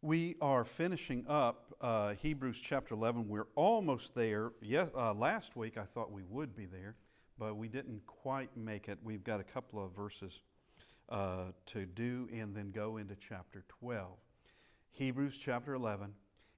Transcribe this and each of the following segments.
We are finishing up Hebrews chapter 11. We're almost there. Yes, last week I thought we would be there, but we didn't quite make it. We've got a couple of verses to do and then go into chapter 12. Hebrews chapter 11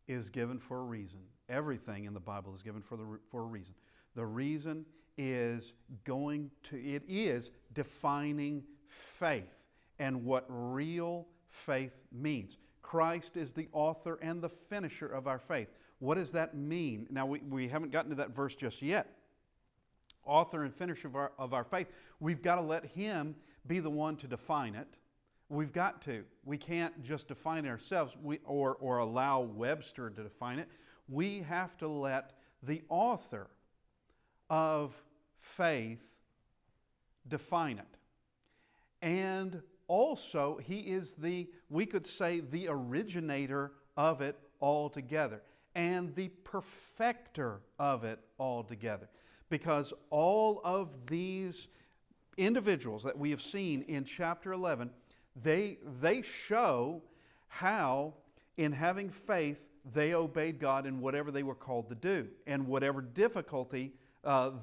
is given for a reason. Everything in the Bible is given for a reason. The reason is it is defining faith and what real faith means. Christ is the author and the finisher of our faith. What does that mean? Now, we haven't gotten to that verse just yet. Author and finisher of our faith. We've got to let Him be the one to define it. We've got to. We can't just define it ourselves or allow Webster to define it. We have to let the author of faith define it. And also, He is we could say, the originator of it altogether and the perfecter of it altogether. Because all of these individuals that we have seen in chapter 11, they show how, in having faith, they obeyed God in whatever they were called to do and whatever difficulty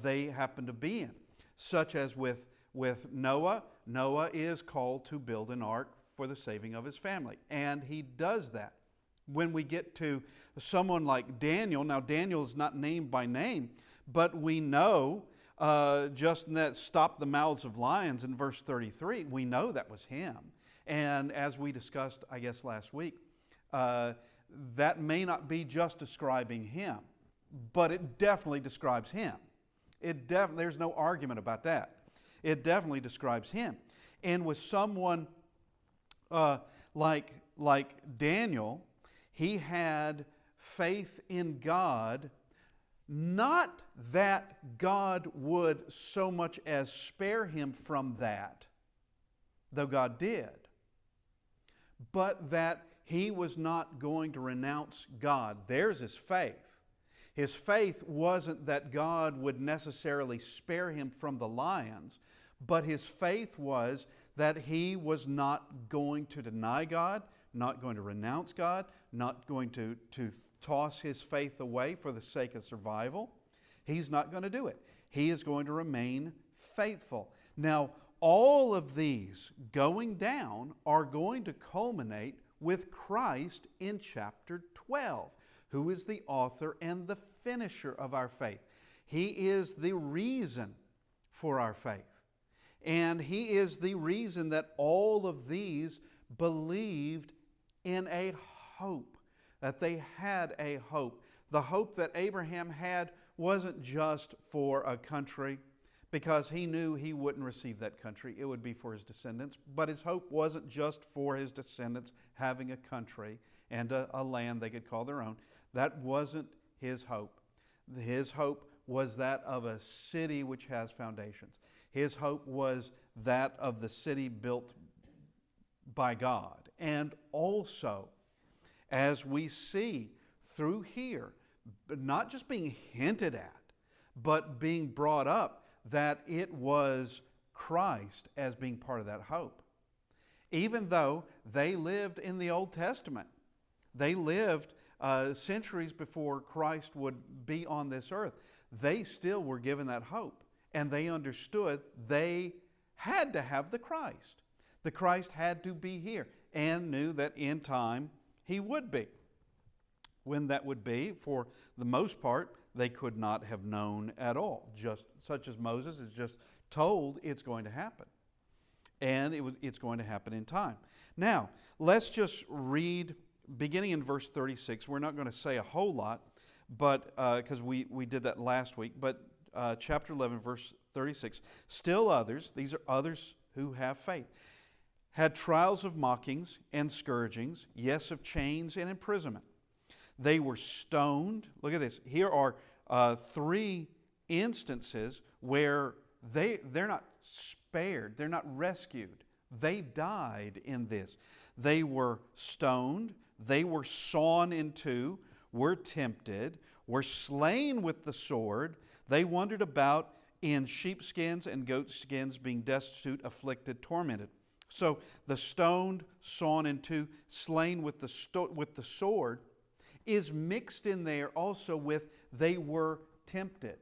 they happened to be in. Such as with Noah. Noah is called to build an ark for the saving of his family. And he does that. When we get to someone like Daniel, now Daniel is not named by name, but we know just in that stop the mouths of lions in verse 33, we know that was him. And as we discussed, I guess last week, that may not be just describing him, but it definitely describes him. There's no argument about that. It definitely describes him. And with someone like Daniel, he had faith in God, not that God would so much as spare him from that, though God did, but that he was not going to renounce God. There's his faith. His faith wasn't that God would necessarily spare him from the lions, but his faith was that he was not going to deny God, not going to renounce God, not going to toss his faith away for the sake of survival. He's not going to do it. He is going to remain faithful. Now, all of these going down are going to culminate with Christ in chapter 12, who is the author and the finisher of our faith. He is the reason for our faith. And He is the reason that all of these believed in a hope, that they had a hope. The hope that Abraham had wasn't just for a country, because he knew he wouldn't receive that country. It would be for his descendants. But his hope wasn't just for his descendants having a country and a land they could call their own. That wasn't his hope. His hope was that of a city which has foundations. His hope was that of the city built by God. And also, as we see through here, not just being hinted at, but being brought up, that it was Christ as being part of that hope. Even though they lived in the Old Testament, they lived centuries before Christ would be on this earth, they still were given that hope. And they understood they had to have the Christ. The Christ had to be here, and knew that in time He would be. When that would be, for the most part, they could not have known at all. Just such as Moses is just told it's going to happen. And it's going to happen in time. Now, let's just read, beginning in verse 36. We're not going to say a whole lot, but because we did that last week. But chapter 11, verse 36. Still others, these are others who have faith, had trials of mockings and scourgings, yes, of chains and imprisonment. They were stoned. Look at this. Here are three instances where they're not spared. They're not rescued. They died in this. They were stoned. They were sawn in two, were tempted, were slain with the sword. They wandered about in sheepskins and goatskins, being destitute, afflicted, tormented. So the stoned, sawn in two, slain with the sword is mixed in there also with they were tempted.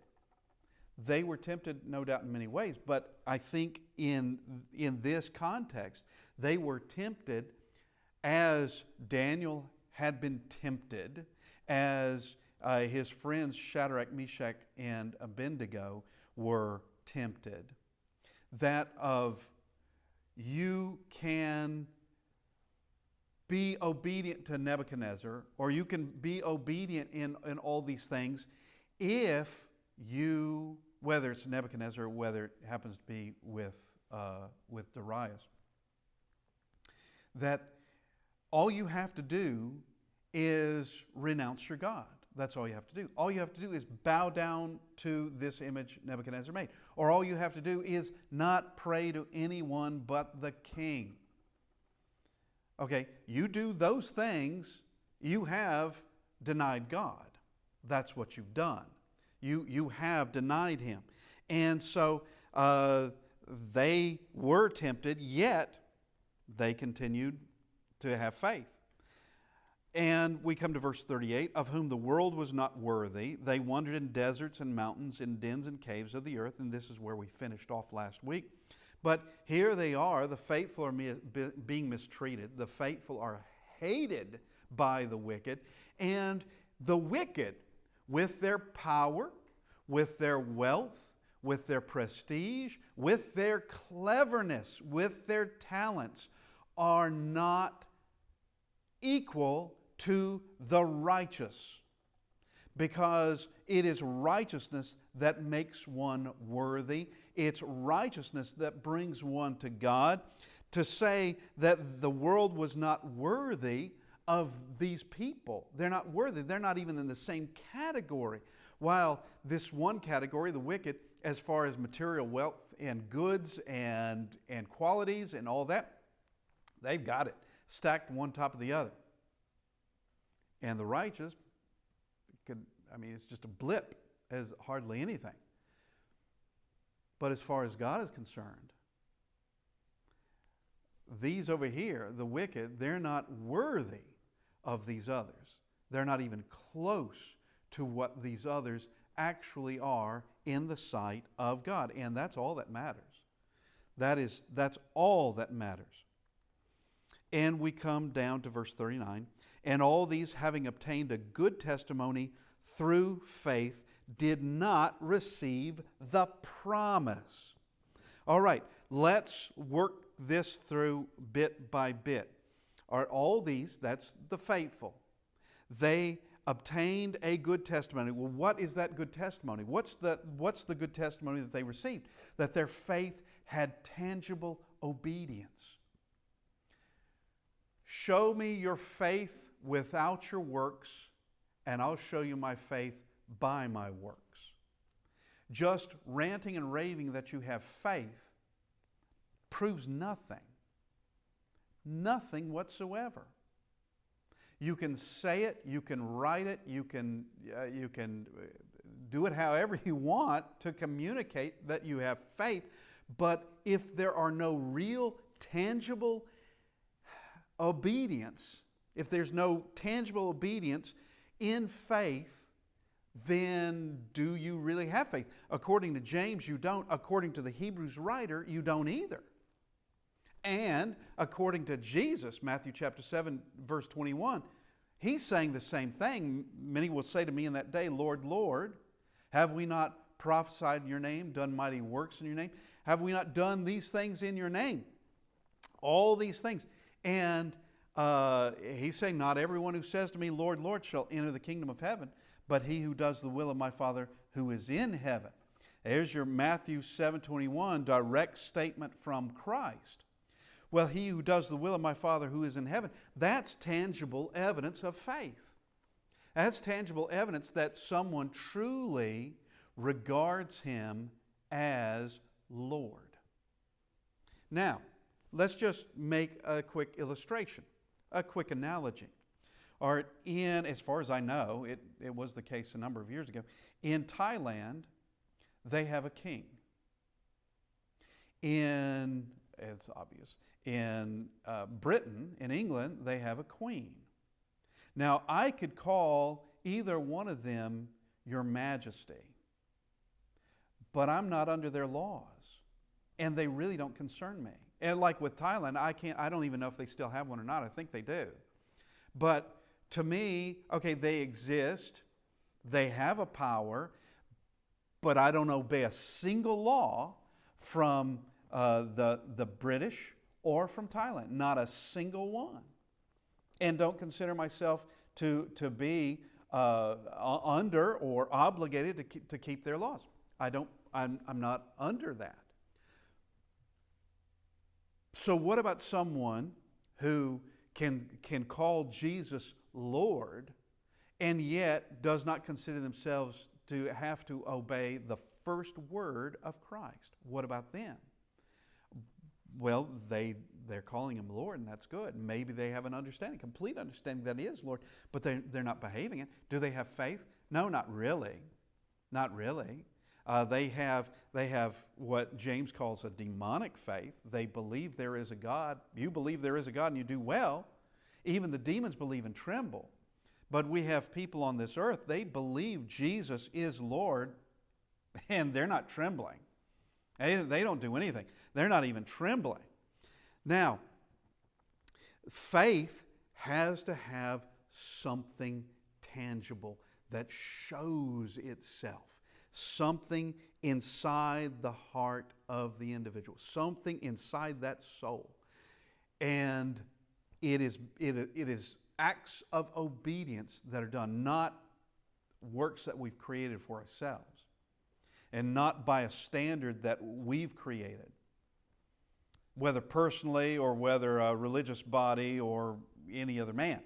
They were tempted, no doubt, in many ways, but I think in this context, they were tempted as Daniel had been tempted, as his friends Shadrach, Meshach, and Abednego were tempted. That of you can be obedient to Nebuchadnezzar, or you can be obedient in all these things if you, whether it's Nebuchadnezzar or whether it happens to be with Darius, that all you have to do is renounce your God. That's all you have to do. All you have to do is bow down to this image Nebuchadnezzar made. Or all you have to do is not pray to anyone but the king. Okay, you do those things, you have denied God. That's what you've done. You have denied him. And so they were tempted, yet they continued to have faith. And we come to verse 38, of whom the world was not worthy. They wandered in deserts and mountains, in dens and caves of the earth. And this is where we finished off last week. But here they are, the faithful are being mistreated. The faithful are hated by the wicked. And the wicked, with their power, with their wealth, with their prestige, with their cleverness, with their talents, are not equal to the righteous, because it is righteousness that makes one worthy. It's righteousness that brings one to God. To say that the world was not worthy of these people, they're not worthy, they're not even in the same category. While this one category, the wicked, as far as material wealth and goods and qualities and all that, they've got it stacked one top of the other. And the righteous, it's just a blip, as hardly anything. But as far as God is concerned, these over here, the wicked, they're not worthy of these others. They're not even close to what these others actually are in the sight of God. And that's all that matters. That's all that matters. And we come down to verse 39. And all these, having obtained a good testimony through faith, did not receive the promise. All right, let's work this through bit by bit. All these, that's the faithful, they obtained a good testimony. Well, what is that good testimony? What's the good testimony that they received? That their faith had tangible obedience. Show me your faith without your works, and I'll show you my faith by my works. Just ranting and raving that you have faith proves nothing. Nothing whatsoever. You can say it, you can write it, you can do it however you want to communicate that you have faith, but if there are no real, tangible obedience, if there's no tangible obedience in faith, then do you really have faith? According to James, you don't. According to the Hebrews writer, you don't either. And according to Jesus, Matthew chapter 7, verse 21, he's saying the same thing. Many will say to me in that day, Lord, Lord, have we not prophesied in your name, done mighty works in your name? Have we not done these things in your name? All these things. And he's saying, not everyone who says to me, Lord, Lord, shall enter the kingdom of heaven, but he who does the will of my Father who is in heaven. There's your Matthew 7:21 direct statement from Christ. Well, he who does the will of my Father who is in heaven, that's tangible evidence of faith. That's tangible evidence that someone truly regards him as Lord. Now, let's just make a quick illustration, a quick analogy. Or as far as I know, it was the case a number of years ago, in Thailand, they have a king. It's obvious. In Britain, in England, they have a queen. Now, I could call either one of them Your Majesty, but I'm not under their laws, and they really don't concern me. And like with Thailand, I don't even know if they still have one or not. I think they do. But to me, okay, they exist, they have a power, but I don't obey a single law from the British or from Thailand, not a single one. And don't consider myself to be under or obligated to keep their laws. I'm not under that. So what about someone who can call Jesus Lord and yet does not consider themselves to have to obey the first word of Christ? What about them? Well, they're calling him Lord, and that's good. Maybe they have an understanding, complete understanding that he is Lord, but they're not behaving it. Do they have faith? No, not really. Not really. They have what James calls a demonic faith. They believe there is a God. You believe there is a God and you do well. Even the demons believe and tremble. But we have people on this earth, they believe Jesus is Lord, and they're not trembling. They don't do anything. They're not even trembling. Now, faith has to have something tangible that shows itself. Something inside the heart of the individual. Something inside that soul. And it is acts of obedience that are done, not works that we've created for ourselves, and not by a standard that we've created, whether personally or whether a religious body or any other man.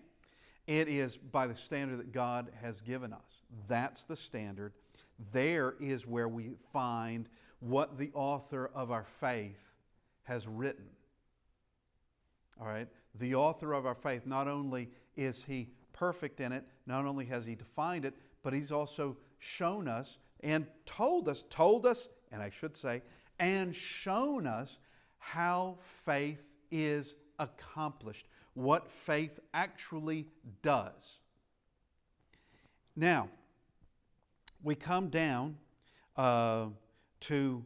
It is by the standard that God has given us. That's the standard. There is where we find what the author of our faith has written. All right? The author of our faith, not only is he perfect in it, not only has he defined it, but he's also shown us and told us, and I should say, and shown us how faith is accomplished, what faith actually does. Now, we come down to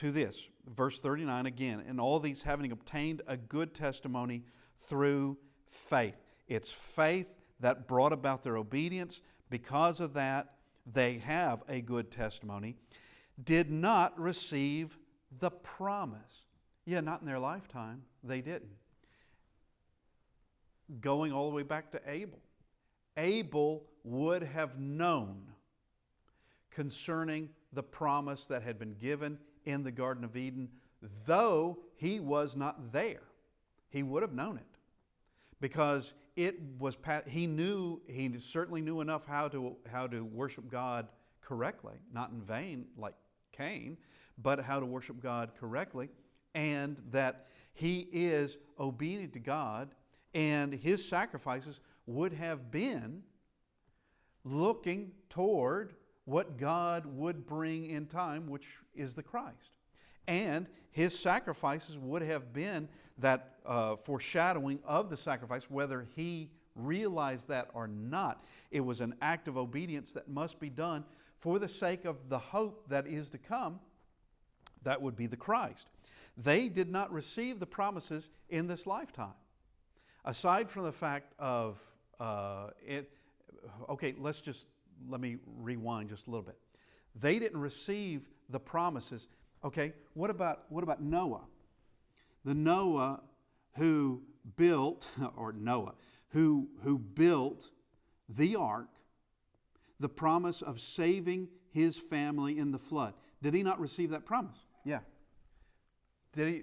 this, verse 39 again. And all these having obtained a good testimony through faith. It's faith that brought about their obedience. Because of that, they have a good testimony. Did not receive the promise. Yeah, not in their lifetime. They didn't. Going all the way back to Abel. Abel would have known concerning the promise that had been given in the Garden of Eden, though he was not there. He would have known it because it was. He certainly knew enough how to worship God correctly, not in vain like Cain, but how to worship God correctly, and that he is obedient to God, and his sacrifices would have been looking toward what God would bring in time, which is the Christ. And his sacrifices would have been that foreshadowing of the sacrifice, whether he realized that or not. It was an act of obedience that must be done for the sake of the hope that is to come. That would be the Christ. They did not receive the promises in this lifetime. Aside from the fact of let me rewind just a little bit. They didn't receive the promises. Okay, what about Noah? The Noah who built, who built the ark, the promise of saving his family in the flood. Did he not receive that promise? Yeah. Did he?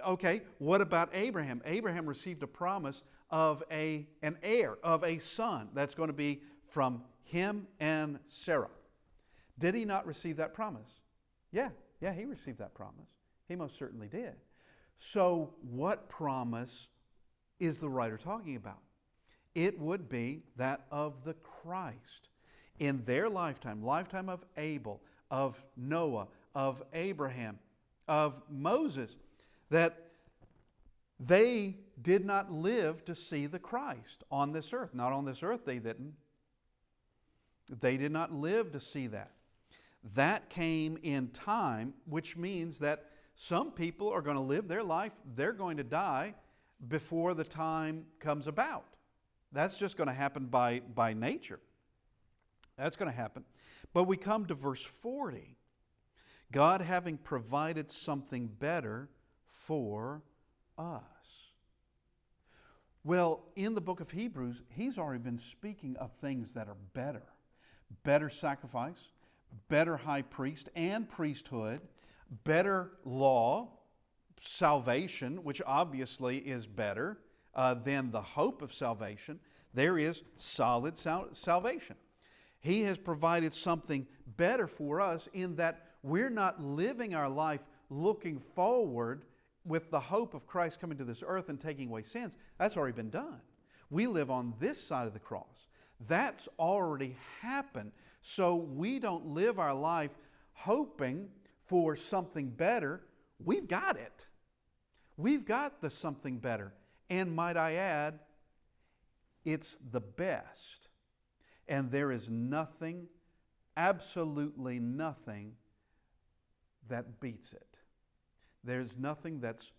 Okay, what about Abraham? Abraham received a promise of an heir, of a son that's going to be from him and Sarah. Did he not receive that promise? Yeah, he received that promise. He most certainly did. So what promise is the writer talking about? It would be that of the Christ. In their lifetime of Abel, of Noah, of Abraham, of Moses, that They did not live to see the Christ on this earth. Not on this earth, they didn't. They did not live to see that. That came in time, which means that some people are going to live their life, they're going to die before the time comes about. That's just going to happen by nature. That's going to happen. But we come to verse 40. God having provided something better for us. Well, in the book of Hebrews, he's already been speaking of things that are better. Better sacrifice, better high priest and priesthood, better law, salvation, which obviously is better than the hope of salvation. There is solid salvation. He has provided something better for us in that we're not living our life looking forward with the hope of Christ coming to this earth and taking away sins. That's already been done. We live on this side of the cross. That's already happened. So we don't live our life hoping for something better. We've got it. We've got the something better. And might I add, it's the best. And there is nothing, absolutely nothing, that beats it. There's nothing that's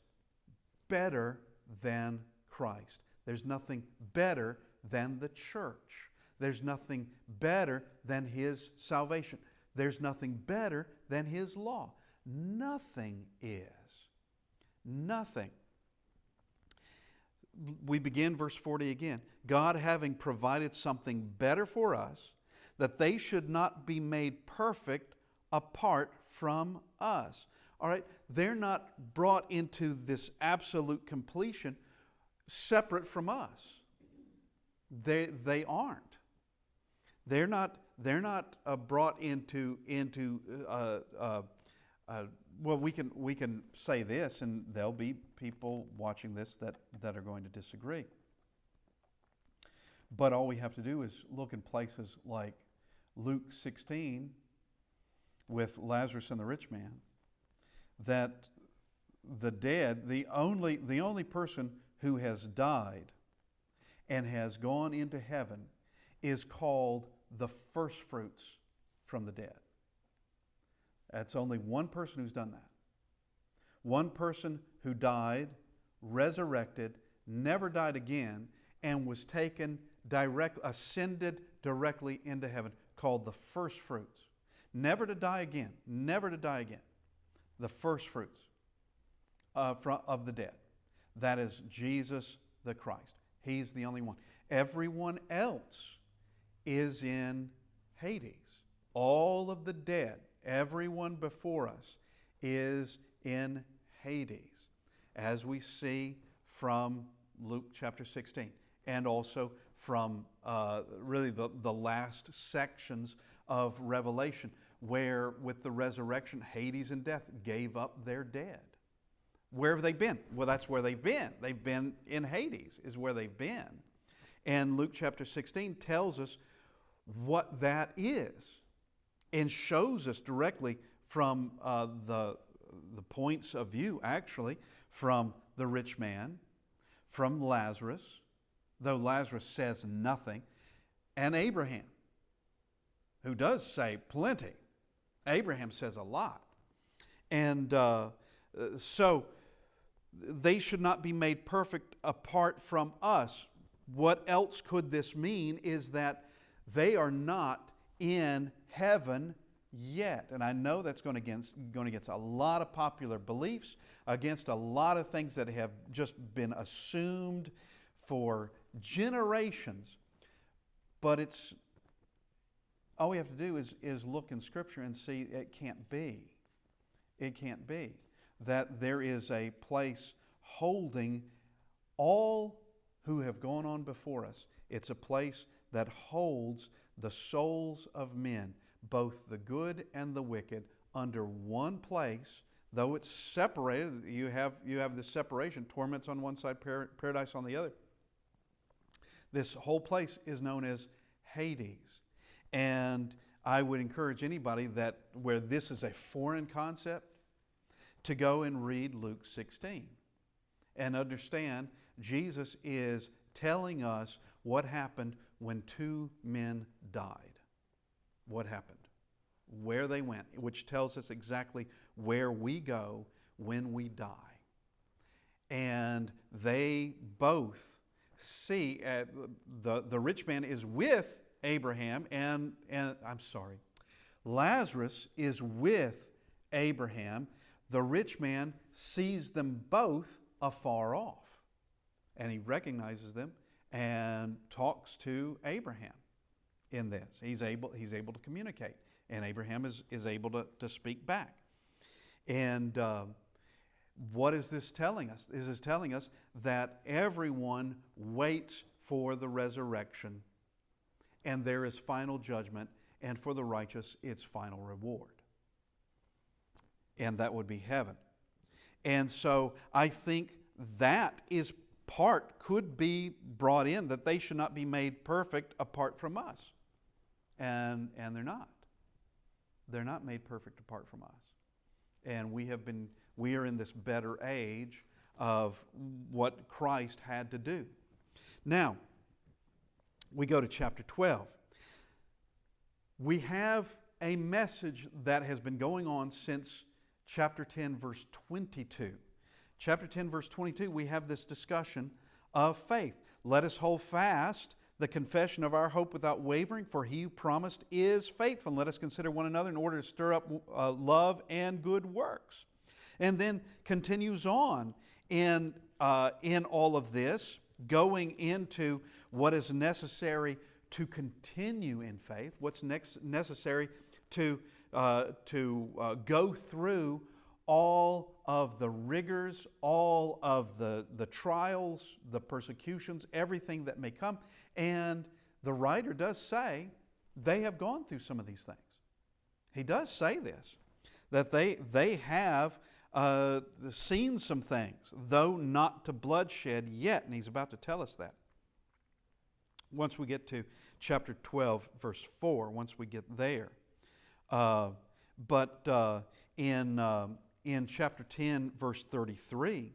better than Christ. There's nothing better than the church. There's nothing better than His salvation. There's nothing better than His law. Nothing is. Nothing. We begin verse 40 again. God having provided something better for us, that they should not be made perfect apart from us. All right? They're not brought into this absolute completion separate from us. They aren't. They're not brought into well, we can say this, and there'll be people watching this that are going to disagree. But all we have to do is look in places like Luke 16 with Lazarus and the rich man, that the dead, the only person who has died and has gone into heaven is called the first fruits from the dead. That's only one person who's done that. One person who died, resurrected, never died again, and was ascended directly into heaven, called the first fruits. Never to die again. Never to die again. The first fruits of the dead. That is Jesus the Christ. He's the only one. Everyone else is in Hades. All of the dead, everyone before us, is in Hades, as we see from Luke chapter 16, and also from really the last sections of Revelation, where with the resurrection, Hades and death gave up their dead. Where have they been? Well, that's where they've been. They've been in Hades, is where they've been. And Luke chapter 16 tells us what that is and shows us directly from the points of view, actually, from the rich man, from Lazarus, though Lazarus says nothing, and Abraham, who does say plenty. Abraham says a lot. And so they should not be made perfect apart from us. What else could this mean is that they are not in heaven yet. And I know that's going against a lot of popular beliefs, against a lot of things that have just been assumed for generations. But it's all we have to do is look in Scripture and see it can't be. It can't be that there is a place holding all who have gone on before us. It's a place that holds the souls of men, both the good and the wicked, under one place. Though it's separated, you have this separation, torments on one side, paradise on the other. This whole place is known as Hades. And I would encourage anybody that where this is a foreign concept to go and read Luke 16 and understand Jesus is telling us what happened when two men died. What happened? Where they went, which tells us exactly where we go when we die. And they both see, the rich man is with Abraham, and Lazarus is with Abraham. The rich man sees them both afar off, and he recognizes them and talks to Abraham in this. He's able to communicate, and Abraham is able to speak back. And what is this telling us? This is telling us that everyone waits for the resurrection, and there is final judgment, and for the righteous, it's final reward. And that would be heaven. And so I think that is could be brought in, that they should not be made perfect apart from us. And they're not. They're not made perfect apart from us. And we are in this better age of what Christ had to do. Now, we go to chapter 12. We have a message that has been going on since chapter 10, verse 22. Chapter 10, verse 22, we have this discussion of faith. Let us hold fast the confession of our hope without wavering, for he who promised is faithful. And let us consider one another in order to stir up love and good works. And then continues on in all of this, going into what is necessary to continue in faith, what's necessary to go through all of the rigors, all of the trials, the persecutions, everything that may come. And the writer does say they have gone through some of these things. He does say this, that they have seen some things, though not to bloodshed yet. And he's about to tell us that. Once we get to chapter 12, verse 4, once we get there. But in chapter 10, verse 33,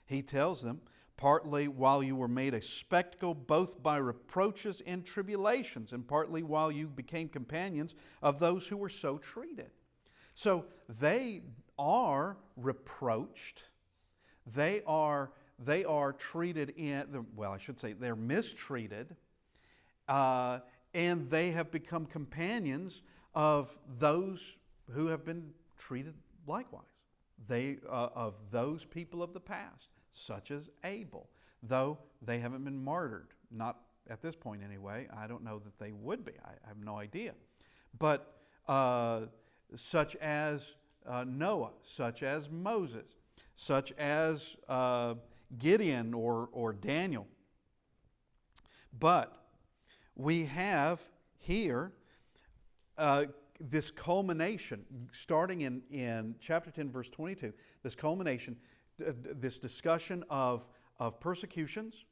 he tells them, partly while you were made a spectacle both by reproaches and tribulations, and partly while you became companions of those who were so treated. So they are reproached. They are treated they're mistreated, and they have become companions of those who have been treated likewise. Of those people of the past, such as Abel, though they haven't been martyred. Not at this point anyway. I don't know that they would be. I have no idea. But such as Noah, such as Moses, such as Gideon or Daniel. But we have here this culmination, starting in chapter 10, verse 22, this culmination, this discussion of persecutions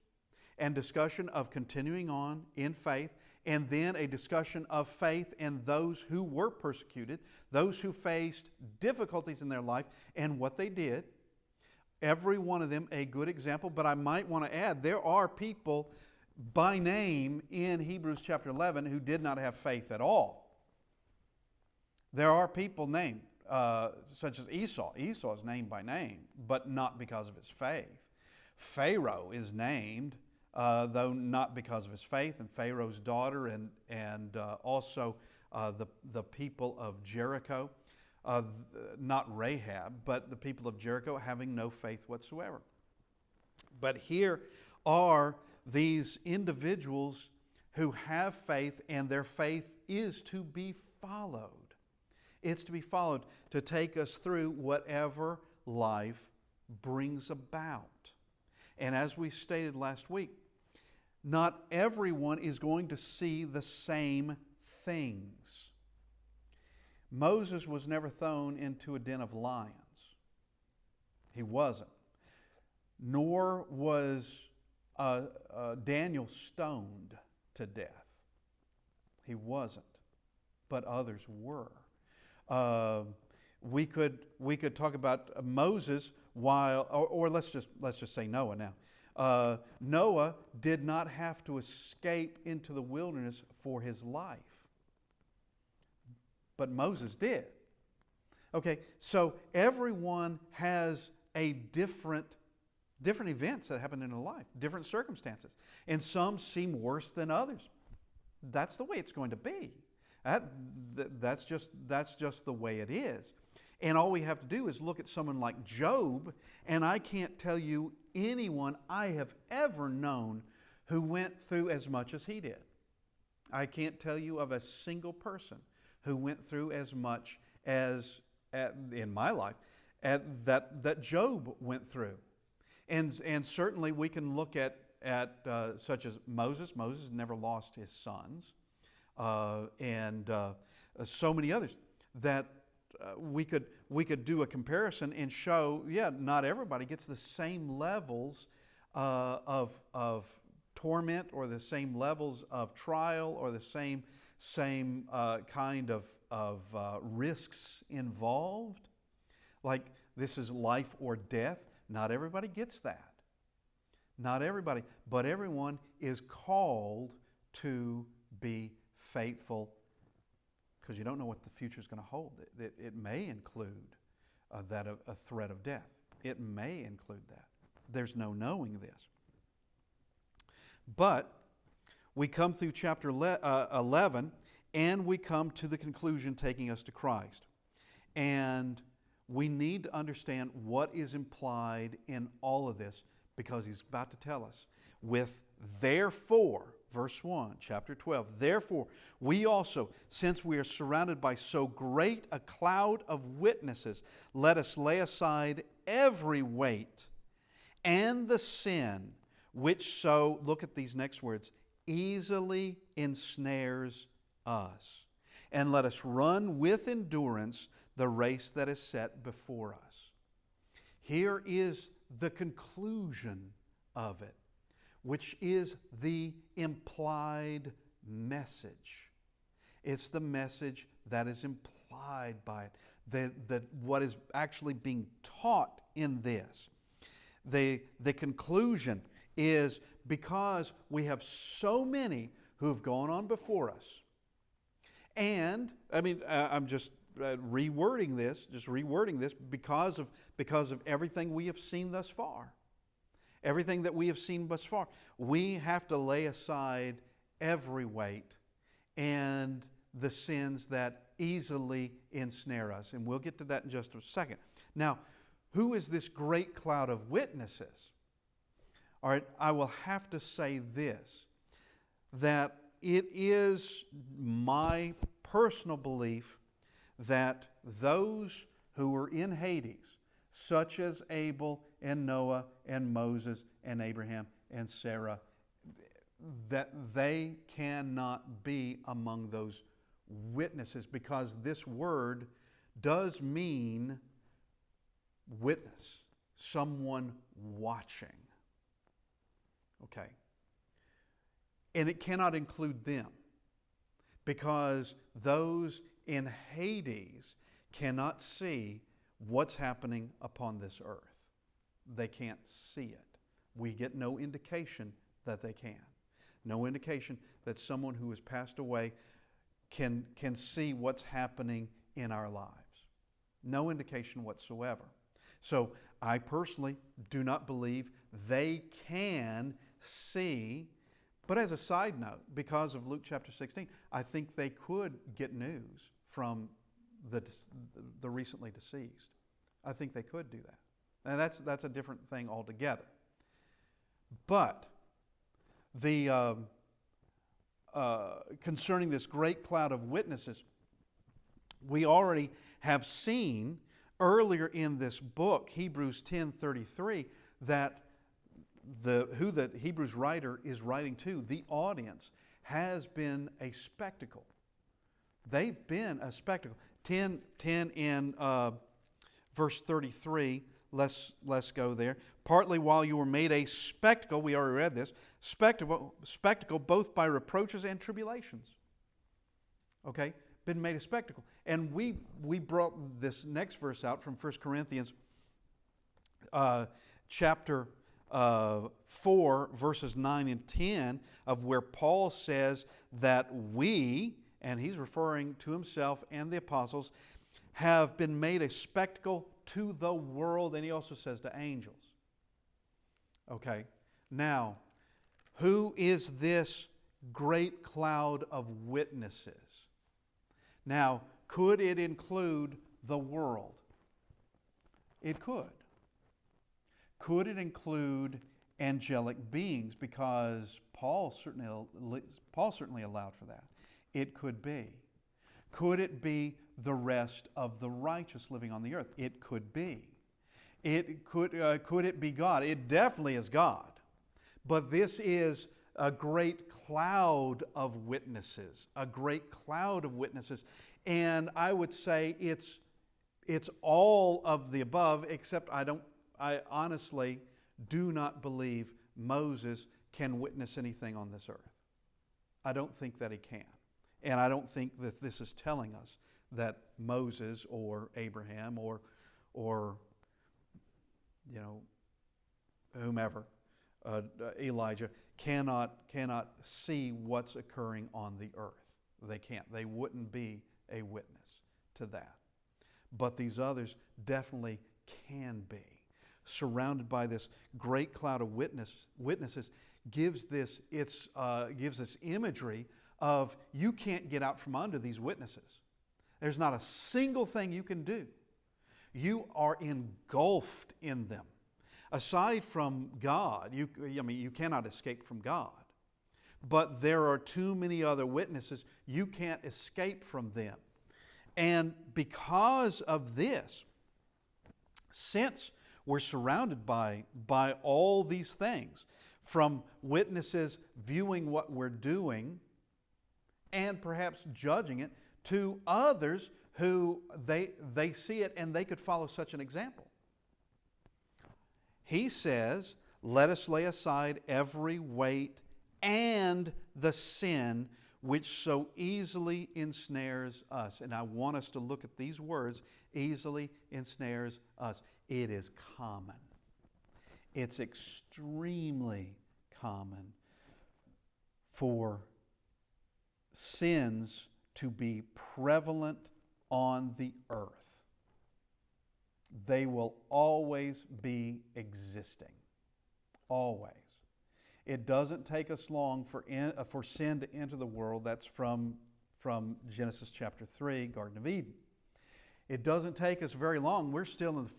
and discussion of continuing on in faith, and then a discussion of faith in those who were persecuted, those who faced difficulties in their life, and what they did. Every one of them a good example, but I might want to add, there are people by name in Hebrews chapter 11 who did not have faith at all. There are people named, such as Esau. Esau is named by name, but not because of his faith. Pharaoh is named, though not because of his faith, and Pharaoh's daughter, and also the people of Jericho, not Rahab, but the people of Jericho having no faith whatsoever. But here are these individuals who have faith, and their faith is to be followed. It's to be followed to take us through whatever life brings about. And as we stated last week, not everyone is going to see the same things. Moses was never thrown into a den of lions. He wasn't. Nor was Daniel stoned to death. He wasn't. But others were. We could talk about Moses or let's just say Noah now. Noah did not have to escape into the wilderness for his life, but Moses did. Okay, so everyone has a different events that happen in their life, different circumstances, and some seem worse than others. That's the way it's going to be. That's just the way it is. And all we have to do is look at someone like Job, and I can't tell you anyone I have ever known who went through as much as he did. I can't tell you of a single person who went through as much as in my life that Job went through. And certainly we can look at such as Moses. Moses never lost his sons, and so many others that we could do a comparison and show, not everybody gets the same levels of torment or the same levels of trial or the same kind of risks involved. Like this is life or death. Not everybody gets that. Not everybody, but everyone is called to be faithful, because you don't know what the future is going to hold. It may include a threat of death. It may include that. There's no knowing this. But we come through chapter 11, and we come to the conclusion taking us to Christ. And we need to understand what is implied in all of this, because he's about to tell us with therefore, verse 1, chapter 12, therefore we also, since we are surrounded by so great a cloud of witnesses, let us lay aside every weight and the sin which so, look at these next words, easily ensnares us. And let us run with endurance the race that is set before us. Here is the conclusion of it, which is the implied message. It's the message that is implied by it, that what is actually being taught in this. The conclusion is because we have so many who have gone on before us. And, I'm just rewording this because of everything we have seen thus far. Everything that we have seen thus far. We have to lay aside every weight and the sins that easily ensnare us. And we'll get to that in just a second. Now, who is this great cloud of witnesses? All right, I will have to say this, that it is my personal belief that those who were in Hades, such as Abel and Noah and Moses and Abraham and Sarah, that they cannot be among those witnesses, because this word does mean witness, someone watching. Okay. And it cannot include them, because those in Hades cannot see what's happening upon this earth. They can't see it. We get no indication that they can. No indication that someone who has passed away can see what's happening in our lives. No indication whatsoever. So I personally do not believe they can see. But as a side note, because of Luke chapter 16, I think they could get news from the recently deceased. I think they could do that. And that's a different thing altogether. But the concerning this great cloud of witnesses, we already have seen earlier in this book, Hebrews 10:33, that who the Hebrews writer is writing to, the audience, has been a spectacle. They've been a spectacle. 10 in verse 33, let's go there. Partly while you were made a spectacle, we already read this, spectacle both by reproaches and tribulations. Okay? Been made a spectacle. And we brought this next verse out from 1 Corinthians chapter 4, verses 9 and 10, of where Paul says that we, and he's referring to himself and the apostles, have been made a spectacle to the world, and he also says to angels. Okay, now, who is this great cloud of witnesses? Now, could it include the world? It could. Could it include angelic beings? Because Paul certainly allowed for that. It could be. Could it be the rest of the righteous living on the earth? It could be. Could it be God? It definitely is God. But this is a great cloud of witnesses. A great cloud of witnesses. And I would say it's all of the above, except I honestly do not believe Moses can witness anything on this earth. I don't think that he can. And I don't think that this is telling us that Moses or Abraham or whomever, Elijah, cannot see what's occurring on the earth. They can't. They wouldn't be a witness to that. But these others definitely can be. Surrounded by this great cloud of witnesses gives this imagery of you can't get out from under these witnesses. There's not a single thing you can do. You are engulfed in them. Aside from God, you cannot escape from God. But there are too many other witnesses. You can't escape from them. And because of this, since we're surrounded by all these things, from witnesses viewing what we're doing and perhaps judging it, to others who they see it and they could follow such an example. He says, let us lay aside every weight and the sin which so easily ensnares us. And I want us to look at these words, easily ensnares us. It is common. It's extremely common for sins to be prevalent on the earth. They will always be existing. Always. It doesn't take us long for sin to enter the world. That's from Genesis chapter 3, Garden of Eden. It doesn't take us very long. We're still in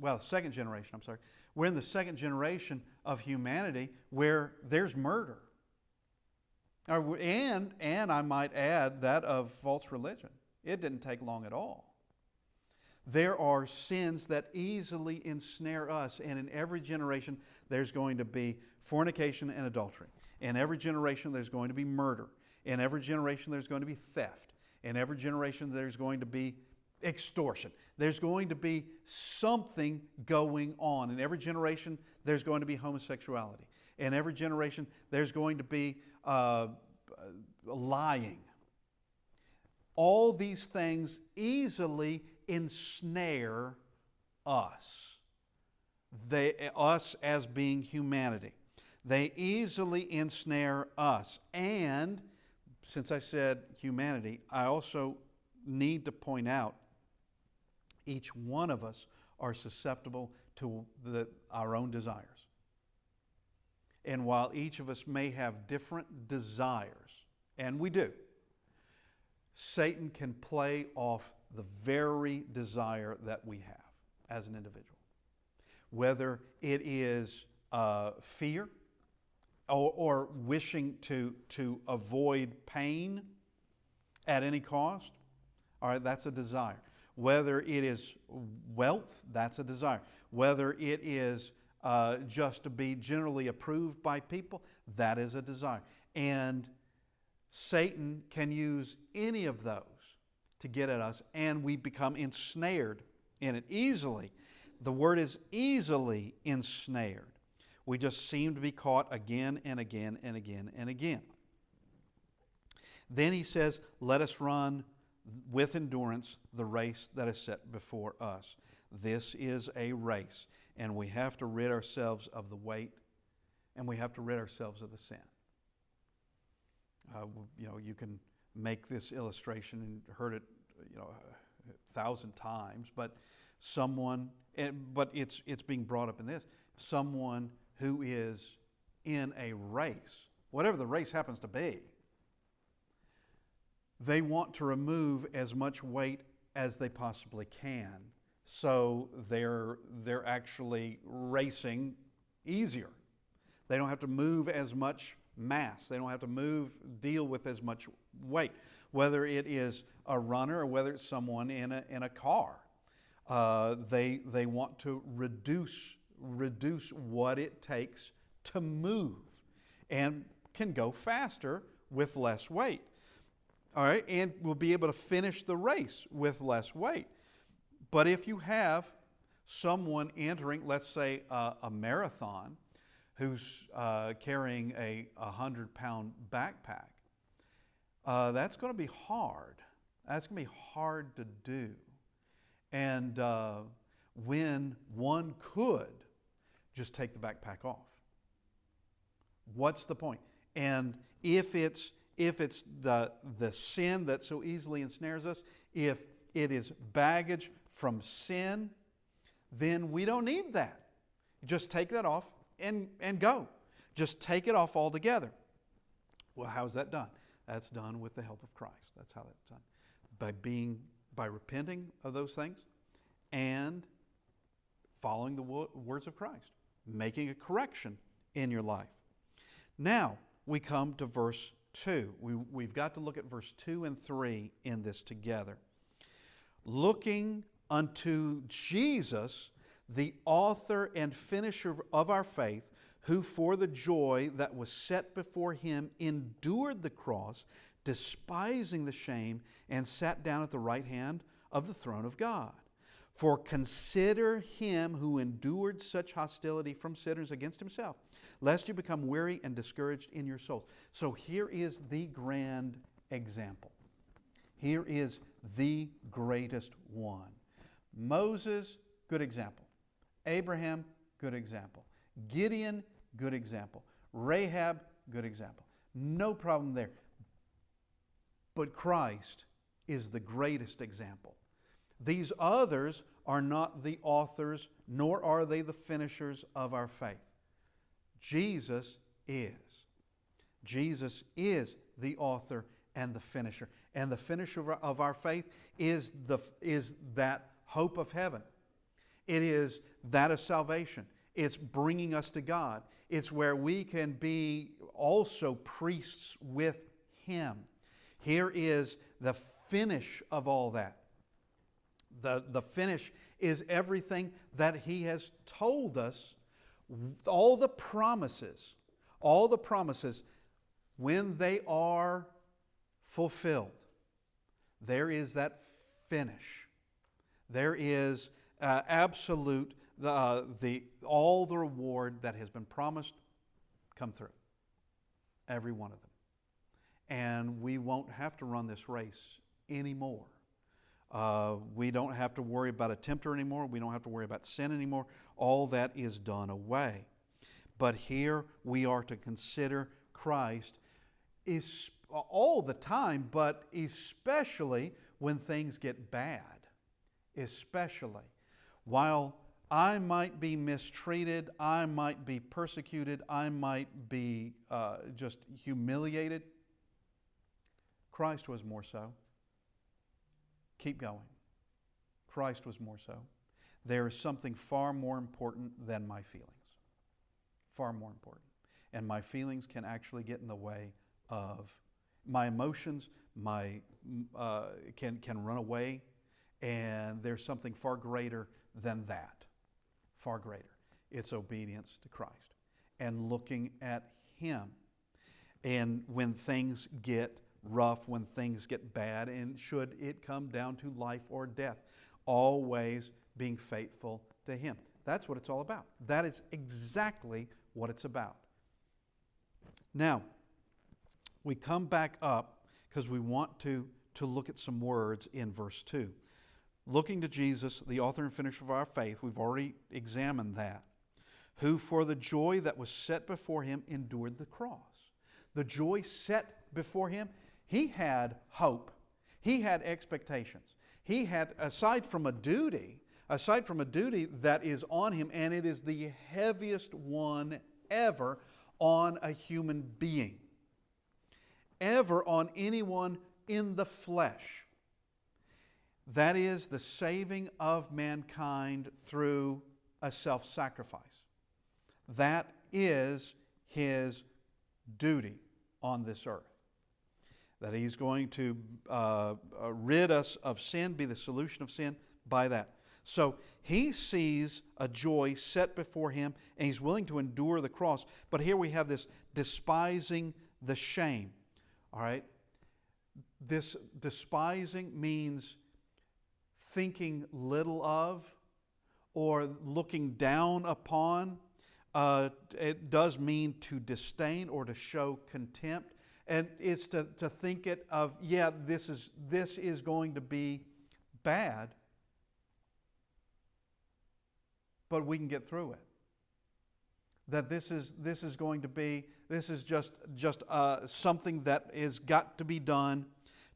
the second generation, I'm sorry. We're in the second generation of humanity where there's murder. And I might add that of false religion. It didn't take long at all. There are sins that easily ensnare us, and in every generation there's going to be fornication and adultery. In every generation there's going to be murder. In every generation there's going to be theft. In every generation there's going to be extortion. There's going to be something going on. In every generation there's going to be homosexuality. In every generation there's going to be lying. All these things easily ensnare us. Us as being humanity. They easily ensnare us. And since I said humanity, I also need to point out each one of us are susceptible to our own desires. And while each of us may have different desires, and we do, Satan can play off the very desire that we have as an individual. Whether it is fear or wishing to avoid pain at any cost, all right, that's a desire. Whether it is wealth, that's a desire. Whether it is just to be generally approved by people, that is a desire. And Satan can use any of those to get at us, and we become ensnared in it easily. The word is easily ensnared. We just seem to be caught again and again and again and again. Then he says, let us run with endurance the race that is set before us. This is a race. and we have to rid ourselves of the weight, and we have to rid ourselves of the sin. You can make this illustration and heard it, 1,000 times, but it's being brought up in this. Someone who is in a race, whatever the race happens to be, they want to remove as much weight as they possibly can. So they're actually racing easier. They don't have to move as much mass. They don't have to deal with as much weight. Whether it is a runner or whether it's someone in a car, they want to reduce what it takes to move, and can go faster with less weight. All right, and will be able to finish the race with less weight. But if you have someone entering, let's say, a marathon, who's carrying a 100-pound backpack, that's going to be hard. That's going to be hard to do. And when one could just take the backpack off, what's the point? And if it's the sin that so easily ensnares us, if it is baggage from sin, then we don't need that. Just take that off and go. Just take it off altogether. Well, how's that done? That's done with the help of Christ. That's how that's done. By repenting of those things and following the words of Christ, making a correction in your life. Now, we come to verse 2. We've got to look at verse 2 and 3 in this together. Looking unto Jesus, the author and finisher of our faith, who for the joy that was set before him endured the cross, despising the shame, and sat down at the right hand of the throne of God. For consider him who endured such hostility from sinners against himself, lest you become weary and discouraged in your souls. So here is the grand example. Here is the greatest one. Moses, good example. Abraham, good example. Gideon, good example. Rahab, good example. No problem there. But Christ is the greatest example. These others are not the authors, nor are they the finishers of our faith. Jesus is. Jesus is the author and the finisher. And the finisher of our faith is that hope of heaven. It is that of salvation. It's bringing us to God. It's where we can be also priests with Him. Here is the finish of all that. The finish is everything that He has told us, all the promises, when they are fulfilled, there is that finish. There is absolute, all the reward that has been promised come through. Every one of them. And we won't have to run this race anymore. We don't have to worry about a tempter anymore. We don't have to worry about sin anymore. All that is done away. But here we are to consider Christ is all the time, but especially when things get bad. Especially. While I might be mistreated, I might be persecuted, I might be just humiliated, Christ was more so. Keep going. Christ was more so. There is something far more important than my feelings. Far more important. And my feelings can actually get in the way of my emotions, can run away, and there's something far greater than that. Far greater. It's obedience to Christ and looking at Him. And when things get rough, when things get bad, and should it come down to life or death, always being faithful to Him. That's what it's all about. That is exactly what it's about. Now, we come back up because we want to look at some words in verse 2. looking to Jesus, the author and finisher of our faith. We've already examined that. Who for the joy that was set before him endured the cross. The joy set before him, he had hope. He had expectations. He had, aside from a duty that is on him, and it is the heaviest one ever on a human being, ever on anyone in the flesh. That is the saving of mankind through a self-sacrifice. That is his duty on this earth. That he's going to rid us of sin, be the solution of sin by that. So he sees a joy set before him, and he's willing to endure the cross. But here we have this despising the shame. All right? This despising means thinking little of or looking down upon. It does mean to disdain or to show contempt. And it's to think it of, yeah, this is going to be bad, but we can get through it. That this is going to be, this is just something that has got to be done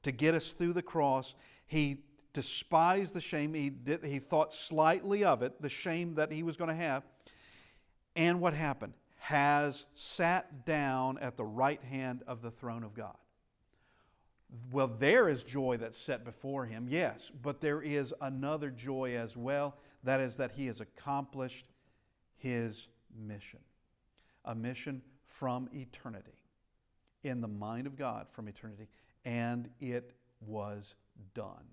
to get us through the cross. He despised the shame. He thought slightly of it, the shame that he was going to have. And what happened? Has sat down at the right hand of the throne of God. Well, there is joy that's set before him, yes, but there is another joy as well. That is that he has accomplished his mission. A mission from eternity, in the mind of God from eternity. And it was done.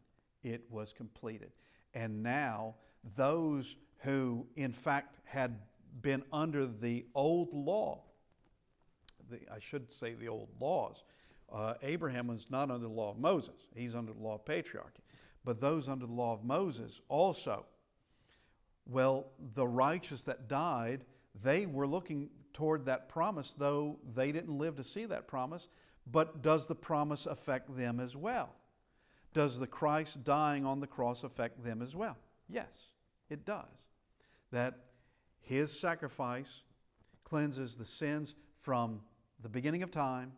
It was completed. And now those who, in fact, had been under the old law, I should say the old laws. Abraham was not under the law of Moses. He's under the law of patriarchy. But those under the law of Moses also, well, the righteous that died, they were looking toward that promise, though they didn't live to see that promise. But does the promise affect them as well? Does the Christ dying on the cross affect them as well? Yes, it does. That his sacrifice cleanses the sins from the beginning of time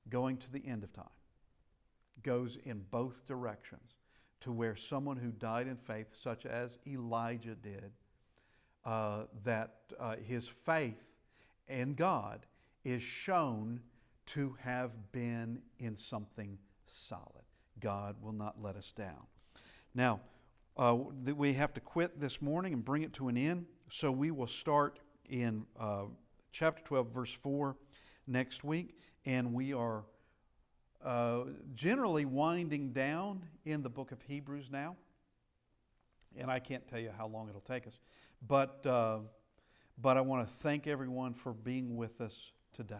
going to the end of time. Goes in both directions, to where someone who died in faith, such as Elijah did, that his faith in God is shown to have been in something solid. God will not let us down. Now, we have to quit this morning and bring it to an end. So we will start in chapter 12, verse 4 next week. And we are generally winding down in the book of Hebrews now. And I can't tell you how long it'll take us. But I want to thank everyone for being with us today.